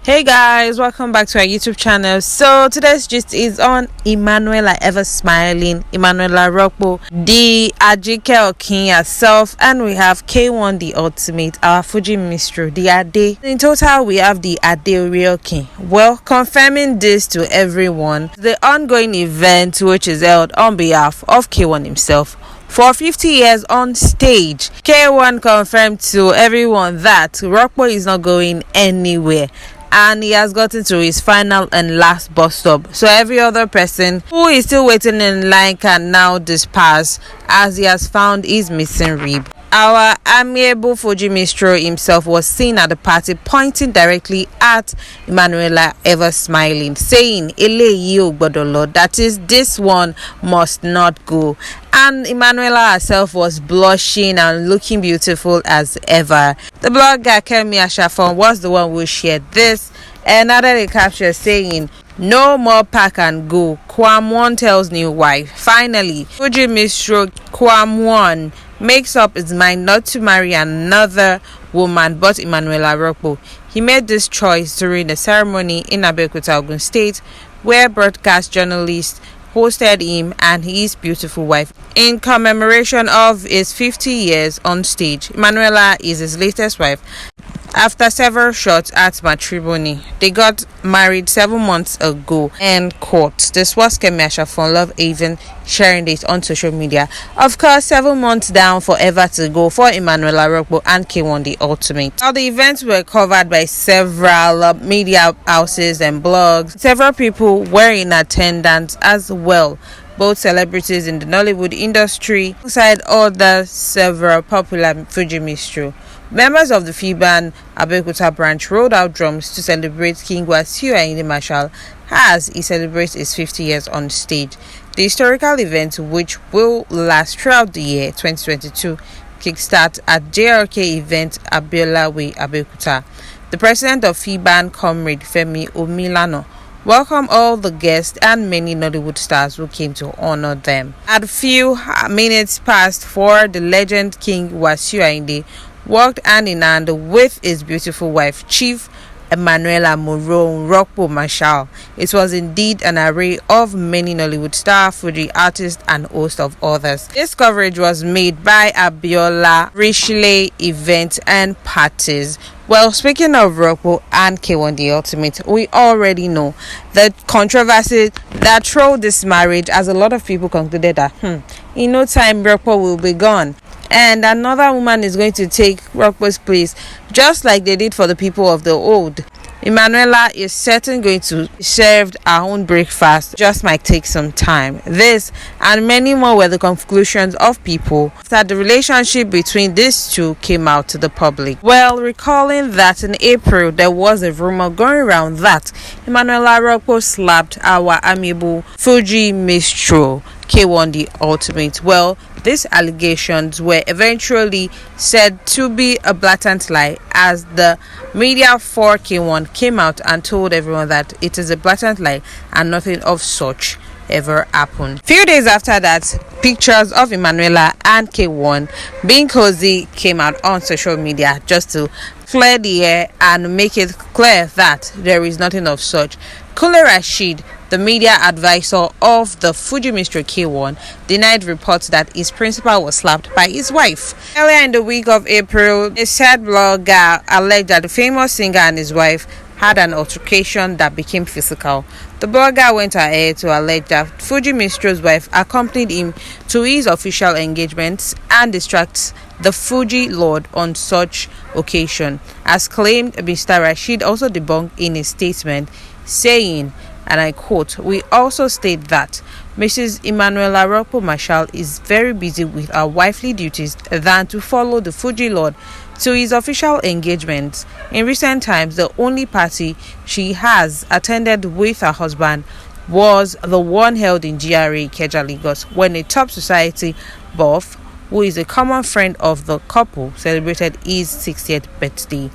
Hey guys, welcome back to our YouTube channel. So today's gist is on Emmanuella Ever Smiling, Emmanuella Ropo, the IREKE King herself, and we have K1 the Ultimate, our Fuji Mistro, the Ade. In total, we have the Ade Real King. Well, confirming this to everyone, the ongoing event which is held on behalf of K1 himself. For 50 years on stage, K1 confirmed to everyone that Ropo is not going anywhere, and he has gotten to his final and last bus stop. So every other person who is still waiting in line can now disperse, as he has found his missing rib. Our amiable Fuji Mistro himself was seen at the party pointing directly at Emmanuella Ever Smiling, saying, "Eleyi o gbodo lo," that is, this one must not go. And Emmanuella herself was blushing and looking beautiful as ever. The blogger Kemi Ashafon was the one who shared this and added a caption saying, "No more pack and go. Kwam 1 tells new wife." Finally, Fuji Mistro Kwam 1 makes up his mind not to marry another woman but Emmanuella Ropo. He made this choice during the ceremony in Abeokuta, Ogun State, where broadcast journalists hosted him and his beautiful wife in commemoration of his 50 years on stage. Emmanuella is his latest wife. After several shots at matrimony, they got married 7 months ago. End quote. This was Kemi Ashafon Love Haven sharing this on social media. Of course, 7 months down, forever to go for Emmanuella Ropo and K1 the Ultimate. Now, the events were covered by several media houses and blogs. Several people were in attendance as well, both celebrities in the Nollywood industry, alongside other several popular Fuji Mistro. Members of the FIBAN Abeokuta branch rolled out drums to celebrate King Wasiu Ayinde Marshal as he celebrates his 50 years on stage. The historical event, which will last throughout the year 2022, kickstart at JRK event Abiola Way, Abeokuta. The president of FIBAN, Comrade Femi Omilano, welcome all the guests and many Nollywood stars who came to honor them. At a few minutes past 4, the legend King Wasiu Ayinde walked hand in hand with his beautiful wife, Chief Emmanuella Ropo Marshal. It was indeed an array of many Nollywood stars, Fuji artists, and host of others. This coverage was made by Abiola Richley Events and Parties. Well, speaking of Ropo and K1 the Ultimate, we already know the controversy that through this marriage, as a lot of people concluded that in no time Ropo will be gone and another woman is going to take Ropo's place, just like they did for the people of the old. Emmanuella is certainly going to serve her own breakfast, just might take some time. This and many more were the conclusions of people that the relationship between these two came out to the public. Well, recalling that in April there was a rumor going around that Emmanuella Ropo slapped our amiable Fuji Mistro K1 the Ultimate. Well, these allegations were eventually said to be a blatant lie, as the media for K1 came out and told everyone that it is a blatant lie and nothing of such ever happened. Few days after that, pictures of Emmanuella and K1 being cozy came out on social media just to clear the air and make it clear that there is nothing of such. Kule Rashid, the media advisor of the Fuji Mistro K1, denied reports that his principal was slapped by his wife. Earlier in the week of April, a said blogger alleged that the famous singer and his wife had an altercation that became physical. The blogger went ahead to allege that Fuji Mistro's wife accompanied him to his official engagements and distracts the Fuji Lord on such occasion. As claimed, Mr. Rashid also debunked in a statement, saying, and I quote, "We also state that Mrs. Emmanuella Ropo Marshal is very busy with her wifely duties than to follow the Fuji Lord to his official engagements. In recent times, the only party she has attended with her husband was the one held in GRA Ikeja, Lagos, when a top society buff, who is a common friend of the couple, celebrated his 60th birthday."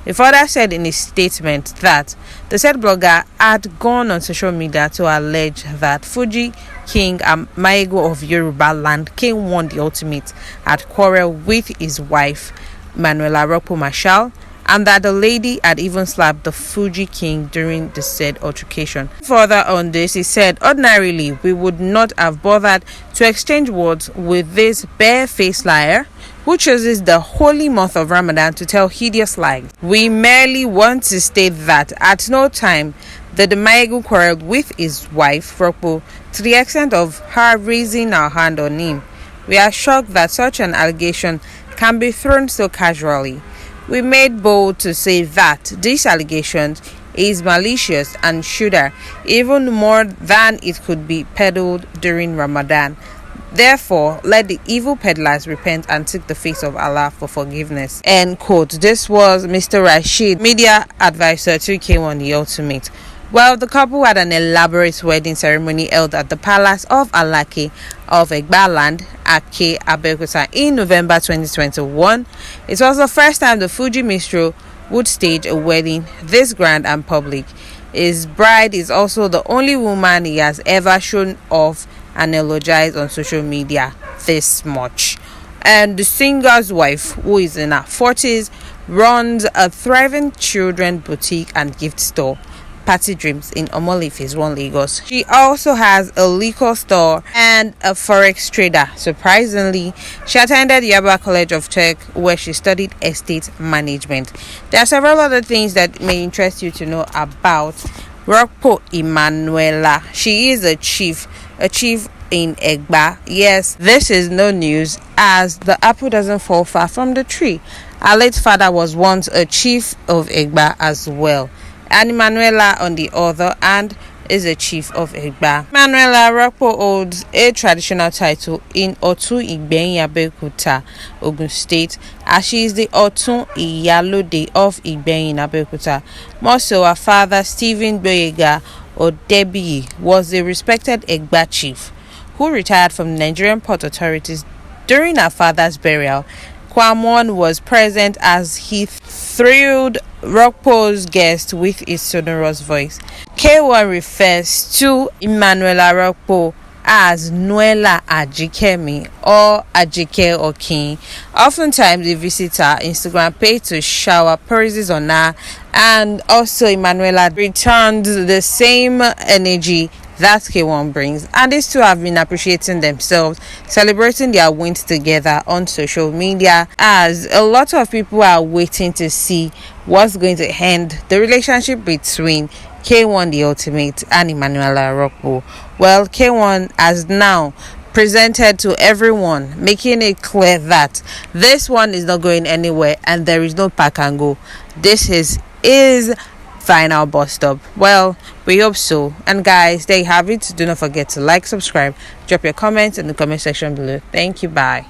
He further said in his statement that the said blogger had gone on social media to allege that Fuji King Maego of Yoruba land, K1 the Ultimate, had quarreled with his wife Emmanuella Ropo Marshal and that the lady had even slapped the Fuji king during the said altercation. Further on this, he said, ordinarily, we would not have bothered to exchange words with this bare-faced liar who chooses the holy month of Ramadan to tell hideous lies. We merely want to state that at no time the Maegu quarreled with his wife, Ropo, to the extent of her raising her hand on him. We are shocked that such an allegation can be thrown so casually. We made bold to say that this allegation is malicious and shudder even more than it could be peddled during Ramadan. Therefore, let the evil peddlers repent and seek the face of Allah for forgiveness. End quote. This was Mr. Rashid, media advisor to Kwam the Ultimate. Well, the couple had an elaborate wedding ceremony held at the palace of IREKE of Egbaland, Ake, Abeokuta in November 2021. It was the first time the Fuji minstrel would stage a wedding this grand and public. His bride is also the only woman he has ever shown off and eulogized on social media this much. And the singer's wife, who is in her 40s, runs a thriving children boutique and gift store, Party Dreams, in Omole Phase 1 Lagos. She also has a liquor store and a forex trader. Surprisingly, she attended Yaba College of Tech, where she studied estate management. There are several other things that may interest you to know about Ropo Emmanuella. She is a chief in Egba. Yes, this is no news, as the apple doesn't fall far from the tree. Her late father was once a chief of Egba as well, and Emmanuella, on the other hand, is a chief of Egba. Emmanuella Ropo holds a traditional title in Otun Igbeyin Abeokuta, Ogun State, as she is the Otun Iyalode of Igbeyin Abeokuta. More so, her father, Stephen Boyega Odebiyi, was a respected Egba chief who retired from the Nigerian Port Authorities. During her father's burial, Kwam was present as he thrilled Ropo's guest with his sonorous voice. Kwam refers to Emmanuella Ropo as Nuela Ajikemi or Ajike Okin. Oftentimes they visit her Instagram page to shower praises on her, and also Emmanuella returns the same energy that Kwam brings, and these two have been appreciating themselves, celebrating their wins together on social media, as a lot of people are waiting to see what's going to end the relationship between Kwam the Ultimate and Emmanuella Ropo. Well, Kwam has now presented to everyone, making it clear that this one is not going anywhere and there is no pack and go. This is final bus stop. Well, we hope so. And guys, there you have it. Do not forget to like, subscribe, drop your comments in the comment section below. Thank you. Bye.